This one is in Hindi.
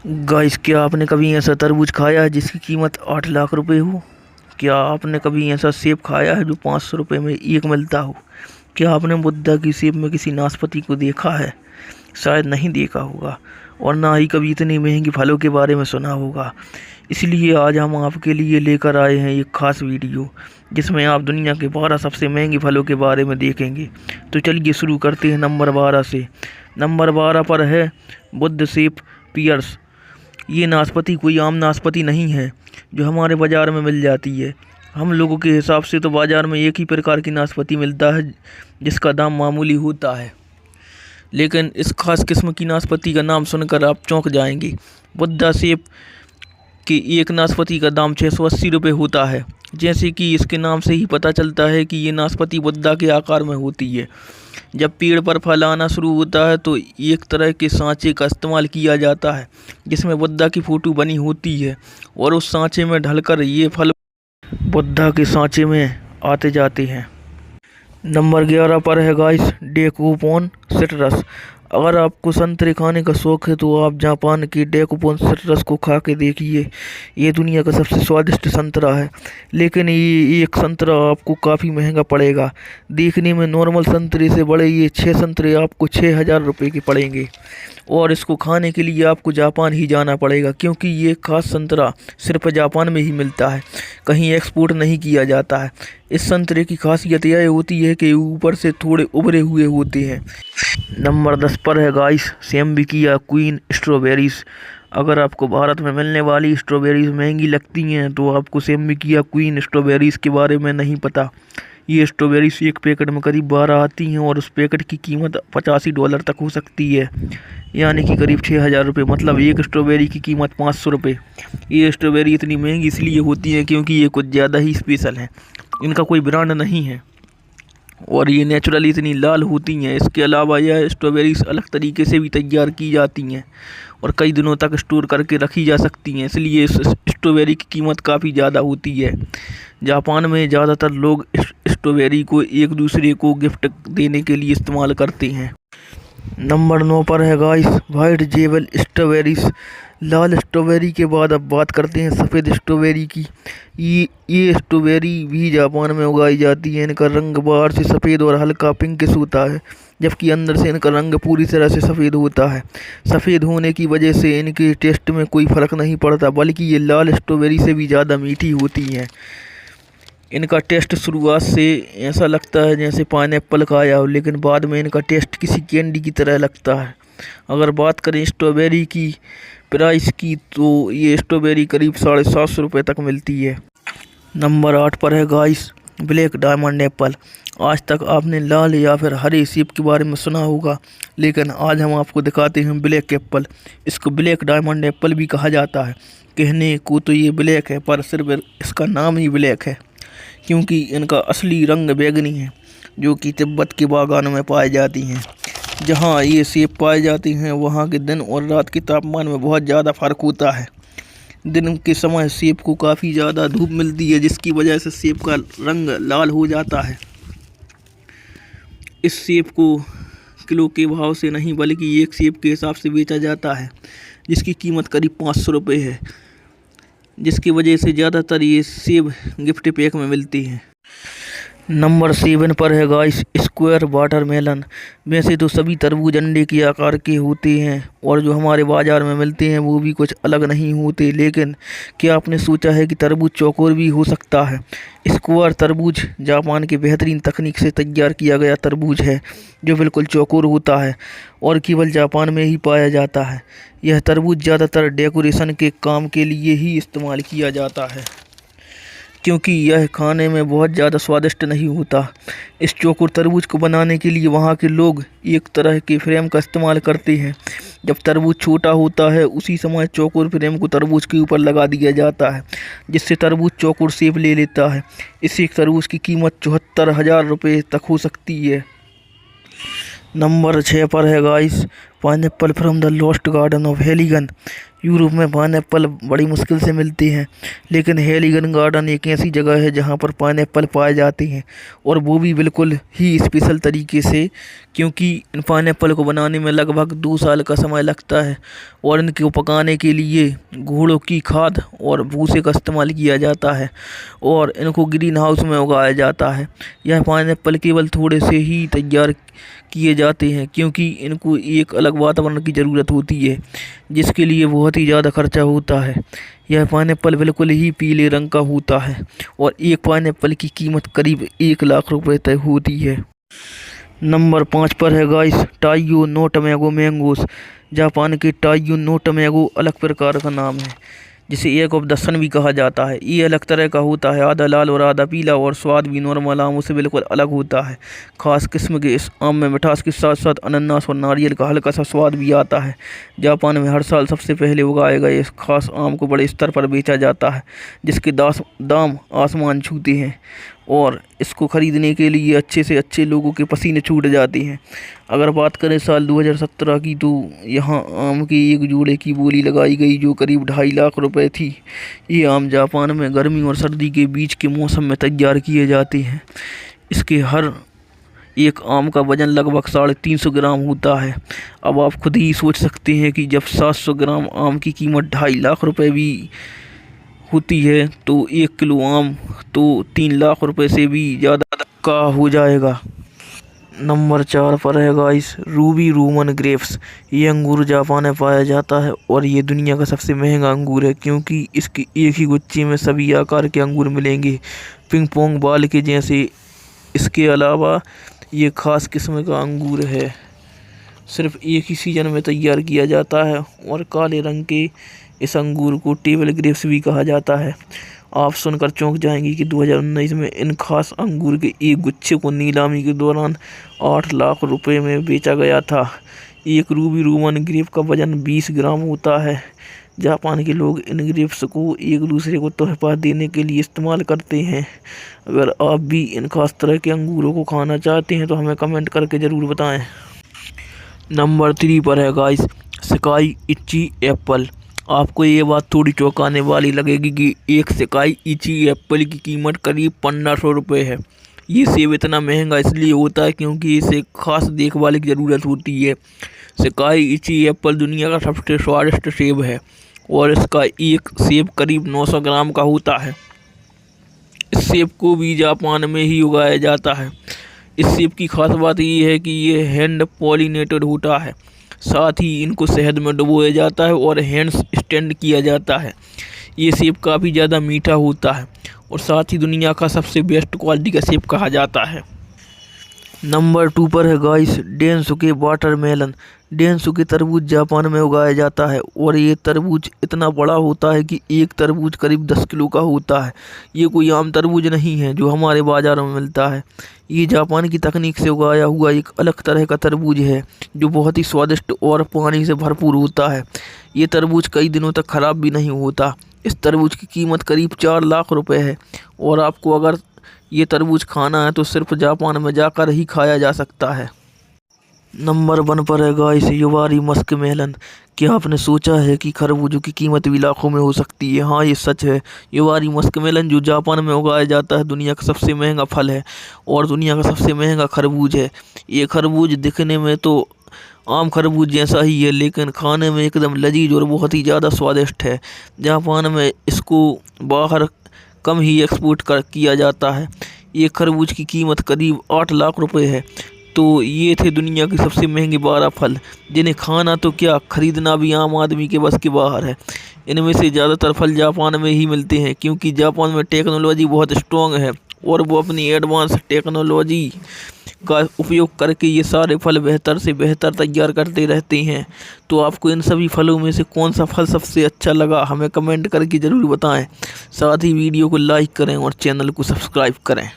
गाइस, क्या आपने कभी ऐसा तरबूज खाया है जिसकी कीमत 8 लाख रुपए हो? क्या आपने कभी ऐसा सेब खाया है जो 500 रुपये में एक मिलता हो? क्या आपने बुद्धा की सेब में किसी नाशपाती को देखा है? शायद नहीं देखा होगा, और ना ही कभी इतनी महंगी फलों के बारे में सुना होगा। इसलिए आज हम आपके लिए लेकर आए हैं एक खास वीडियो जिसमें आप दुनिया के 12 सबसे महंगी फलों के बारे में देखेंगे। तो चलिए शुरू करते हैं नंबर 12 से। नंबर 12 पर है बुद्ध सेब पियर्स। ये नाशपाती कोई आम नाशपाती नहीं है जो हमारे बाज़ार में मिल जाती है। हम लोगों के हिसाब से तो बाज़ार में एक ही प्रकार की नाशपाती मिलता है जिसका दाम मामूली होता है, लेकिन इस खास किस्म की नाशपाती का नाम सुनकर आप चौंक जाएंगे। बुद्धा सेब की एक नाशपाती का दाम 680 रुपये होता है। जैसे कि इसके नाम से ही पता चलता है कि ये नाशपाती बुद्धा के आकार में होती है। जब पेड़ पर फल आना शुरू होता है तो एक तरह के सांचे का इस्तेमाल किया जाता है जिसमें बुद्धा की फ़ोटो बनी होती है, और उस सांचे में ढलकर ये फल बुद्धा के सांचे में आते जाते हैं। नंबर 11 पर है गाइस डेकुपोन सिट्रस। अगर आपको संतरे खाने का शौक है तो आप जापान के डेकुपोन सिट्रस को खा के देखिए। ये दुनिया का सबसे स्वादिष्ट संतरा है, लेकिन ये एक संतरा आपको काफ़ी महंगा पड़ेगा। देखने में नॉर्मल संतरे से बड़े ये 6 संतरे आपको 6,000 रुपये के पड़ेंगे, और इसको खाने के लिए आपको जापान ही जाना पड़ेगा, क्योंकि ये खास संतरा सिर्फ जापान में ही मिलता है, कहीं एक्सपोर्ट नहीं किया जाता है। इस संतरे की खासियत यह होती है कि ऊपर से थोड़े उभरे हुए होते हैं। नंबर 10 पर है गाइस सैम्बिकिया क्वीन स्ट्रॉबेरीज। अगर आपको भारत में मिलने वाली स्ट्रॉबेरीज महंगी लगती हैं तो आपको सैम्बिकिया क्वीन स्ट्रॉबेरीज के बारे में नहीं पता। ये स्ट्रॉबेरीज एक पैकेट में करीब 12 आती हैं, और उस पैकेट की कीमत $85 तक हो सकती है, यानी कि करीब 6,000 रुपये। मतलब एक स्ट्रॉबेरी की कीमत 500 रुपये। ये स्ट्रॉबेरी इतनी महंगी इसलिए होती है क्योंकि ये कुछ ज़्यादा ही स्पेशल है। इनका कोई ब्रांड नहीं है, और ये नेचुरली इतनी लाल होती हैं। इसके अलावा यह स्ट्रॉबेरीज अलग तरीके से भी तैयार की जाती हैं और कई दिनों तक स्टोर करके रखी जा सकती हैं, इसलिए इस स्ट्रॉबेरी की कीमत काफ़ी ज़्यादा होती है। जापान में ज़्यादातर लोग स्ट्रॉबेरी को एक दूसरे को गिफ्ट देने के लिए इस्तेमाल करते हैं। नंबर 9 पर है गाइस वाइट जेबल स्ट्रॉबेरीज। लाल स्ट्रॉबेरी के बाद अब बात करते हैं सफ़ेद स्ट्रॉबेरी की। ये स्ट्रॉबेरी भी जापान में उगाई जाती है। इनका रंग बाहर से सफ़ेद और हल्का पिंकिश होता है, जबकि अंदर से इनका रंग पूरी तरह से सफ़ेद होता है। सफ़ेद होने की वजह से इनके टेस्ट में कोई फ़र्क नहीं पड़ता, बल्कि ये लाल स्ट्रॉबेरी से भी ज़्यादा मीठी होती हैं। इनका टेस्ट शुरुआत से ऐसा लगता है जैसे पाइनएप्पल खाया हो, लेकिन बाद में इनका टेस्ट किसी कैंडी की तरह लगता है। अगर बात करें स्ट्रॉबेरी की प्राइस की तो ये स्ट्रॉबेरी करीब 750 रुपये तक मिलती है। नंबर 8 पर है गाइस ब्लैक डायमंड एप्पल। आज तक आपने लाल या फिर हरे सेब के बारे में सुना होगा, लेकिन आज हम आपको दिखाते हैं ब्लैक एप्पल। इसको ब्लैक डायमंड एप्पल भी कहा जाता है। कहने को तो ये ब्लैक है, पर सिर्फ इसका नाम ही ब्लैक है, क्योंकि इनका असली रंग बैंगनी है, जो कि तिब्बत के बागानों में पाए जाती हैं। जहाँ ये सेब पाए जाते हैं वहाँ के दिन और रात के तापमान में बहुत ज़्यादा फ़र्क होता है। दिन के समय सेब को काफ़ी ज़्यादा धूप मिलती है, जिसकी वजह से सेब का रंग लाल हो जाता है। इस सेब को किलो के भाव से नहीं बल्कि एक सेब के हिसाब से बेचा जाता है, जिसकी कीमत करीब 500 रुपये है, जिसकी वजह से ज़्यादातर ये सेब गिफ्ट पैक में मिलती हैं। नंबर 7 पर है गाइस स्क्वायर वाटरमेलन। वैसे तो सभी तरबूज अंडे के आकार के होते हैं, और जो हमारे बाज़ार में मिलते हैं वो भी कुछ अलग नहीं होते, लेकिन क्या आपने सोचा है कि तरबूज चौकोर भी हो सकता है? स्क्वायर तरबूज जापान की बेहतरीन तकनीक से तैयार किया गया तरबूज है, जो बिल्कुल चौकोर होता है और केवल जापान में ही पाया जाता है। यह तरबूज ज़्यादातर डेकोरेशन के काम के लिए ही इस्तेमाल किया जाता है, क्योंकि यह खाने में बहुत ज़्यादा स्वादिष्ट नहीं होता। इस चौकोर तरबूज को बनाने के लिए वहाँ के लोग एक तरह के फ्रेम का इस्तेमाल करते हैं। जब तरबूज छोटा होता है उसी समय चौकोर फ्रेम को तरबूज के ऊपर लगा दिया जाता है, जिससे तरबूज चौकोर शेप ले लेता है। इस एक तरबूज की कीमत 74,000 रुपये तक हो सकती है। नंबर 6 पर है guys pineapple from the lost garden of Heligan. Europe में पाइनएप्पल बड़ी मुश्किल से मिलते हैं, लेकिन हेलिगन गार्डन एक ऐसी जगह है जहां पर पाइनएप्पल पाए जाते हैं, और वो भी बिल्कुल ही स्पेशल तरीके से, क्योंकि इन पाइनएप्पल को बनाने में लगभग 2 साल का समय लगता है और इनको पकाने के लिए घोड़ों की खाद और भूसे का इस्तेमाल किया जाता है और इनको ग्रीन हाउस में उगाया जाता है। यह पाइनएप्पल केवल थोड़े से ही तैयार किए जाते हैं, क्योंकि इनको एक अलग वातावरण की ज़रूरत होती है, जिसके लिए बहुत ही ज़्यादा खर्चा होता है। यह पाइनएप्पल बिल्कुल ही पीले रंग का होता है और एक पाइनएप्पल की कीमत करीब 1 लाख रुपए तक होती है। नंबर 5 पर है गाइस टाइयो नो टमैगो मैंगोस। जापान के टाइयो नो टमैगो अलग प्रकार का नाम है, जिसे एग ऑफ द सन भी कहा जाता है। ये अलग तरह का होता है, आधा लाल और आधा पीला, और स्वाद भी नॉर्मल आमों से बिल्कुल अलग होता है। खास किस्म के इस आम में मिठास के साथ साथ अनानास और नारियल का हल्का सा स्वाद भी आता है। जापान में हर साल सबसे पहले उगाए गए इस खास आम को बड़े स्तर पर बेचा जाता है, जिसके दाम आसमान छूते हैं, और इसको ख़रीदने के लिए अच्छे से अच्छे लोगों के पसीने छूट जाते हैं। अगर बात करें साल 2017 की, तो यहाँ आम के एक जोड़े की बोली लगाई गई जो करीब 2.5 लाख रुपए थी। ये आम जापान में गर्मी और सर्दी के बीच के मौसम में तैयार किए जाते हैं। इसके हर एक आम का वजन लगभग 350 ग्राम होता है। अब आप खुद ही सोच सकते हैं कि जब 700 ग्राम आम की कीमत 2.5 लाख रुपए भी होती है, तो 1 किलो आम तो 3 लाख रुपए से भी ज़्यादा का हो जाएगा। नंबर 4 पर है गाइस रूबी रोमन ग्रेप्स। ये अंगूर जापान में पाया जाता है और ये दुनिया का सबसे महंगा अंगूर है, क्योंकि इसके एक ही गुच्छे में सभी आकार के अंगूर मिलेंगे, पिंग पोंग बाल के जैसे। इसके अलावा ये खास किस्म का अंगूर है, सिर्फ एक ही सीजन में तैयार किया जाता है, और काले रंग के इस अंगूर को टेबल ग्रेप्स भी कहा जाता है। आप सुनकर चौंक जाएंगे कि 2019 में इन खास अंगूर के एक गुच्छे को नीलामी के दौरान 8 लाख रुपए में बेचा गया था। एक रूबी रोमन ग्रेप का वजन 20 ग्राम होता है। जापान के लोग इन ग्रेप्स को एक दूसरे को तोहफा देने के लिए इस्तेमाल करते हैं। अगर आप भी इन खास तरह के अंगूरों को खाना चाहते हैं तो हमें कमेंट करके ज़रूर बताएं। नंबर 3 पर है गाइस सिकाई इची एप्पल। आपको ये बात थोड़ी चौंकाने वाली लगेगी कि एक सिकाई इची एप्पल की कीमत करीब 1500 रुपये है। ये सेब इतना महंगा इसलिए होता है क्योंकि इसे खास देखभाल की ज़रूरत होती है। सिकाई इची एप्पल दुनिया का सबसे स्वादिष्ट सेब है और इसका एक सेब करीब 900 ग्राम का होता है। इस सेब को भी जापान में ही उगाया जाता है। इस सेब की खास बात ये है कि ये हैंड पॉलिनेटेड होता है, साथ ही इनको शहद में डुबोया जाता है और हैंड स्टैंड किया जाता है। ये सेब काफ़ी ज़्यादा मीठा होता है और साथ ही दुनिया का सबसे बेस्ट क्वालिटी का सेब कहा जाता है। नंबर 2 पर है गाइस डेनसुके वाटरमेलन। डेनसुके तरबूज जापान में उगाया जाता है और ये तरबूज इतना बड़ा होता है कि एक तरबूज करीब 10 किलो का होता है। ये कोई आम तरबूज नहीं है जो हमारे बाज़ारों में मिलता है। ये जापान की तकनीक से उगाया हुआ एक अलग तरह का तरबूज है जो बहुत ही स्वादिष्ट और पानी से भरपूर होता है। ये तरबूज कई दिनों तक ख़राब भी नहीं होता। इस तरबूज की कीमत करीब 4 लाख रुपए है और आपको अगर ये तरबूज खाना है तो सिर्फ जापान में जाकर ही खाया जा सकता है। नंबर 1 पर है गाइस युवारी मस्क मेलन। क्या आपने सोचा है कि खरबूजों की कीमत भी लाखों में हो सकती है? हाँ, ये सच है। युवारी मस्क मेलन जो जापान में उगाया जाता है दुनिया का सबसे महंगा फल है और दुनिया का सबसे महंगा खरबूज है। ये खरबूज दिखने में तो आम खरबूज जैसा ही है, लेकिन खाने में एकदम लजीज और बहुत ही ज़्यादा स्वादिष्ट है। जापान में इसको बाहर कम ही एक्सपोर्ट किया जाता है। ये खरबूज की कीमत करीब 8 लाख रुपए है। तो ये थे दुनिया के सबसे महंगे 12 फल, जिन्हें खाना तो क्या खरीदना भी आम आदमी के बस के बाहर है। इनमें से ज़्यादातर फल जापान में ही मिलते हैं, क्योंकि जापान में टेक्नोलॉजी बहुत स्ट्रॉन्ग है और वो अपनी एडवांस टेक्नोलॉजी का उपयोग करके ये सारे फल बेहतर से बेहतर तैयार करते रहते हैं। तो आपको इन सभी फलों में से कौन सा फल सबसे अच्छा लगा हमें कमेंट करके ज़रूर बताएं। साथ ही वीडियो को लाइक करें और चैनल को सब्सक्राइब करें।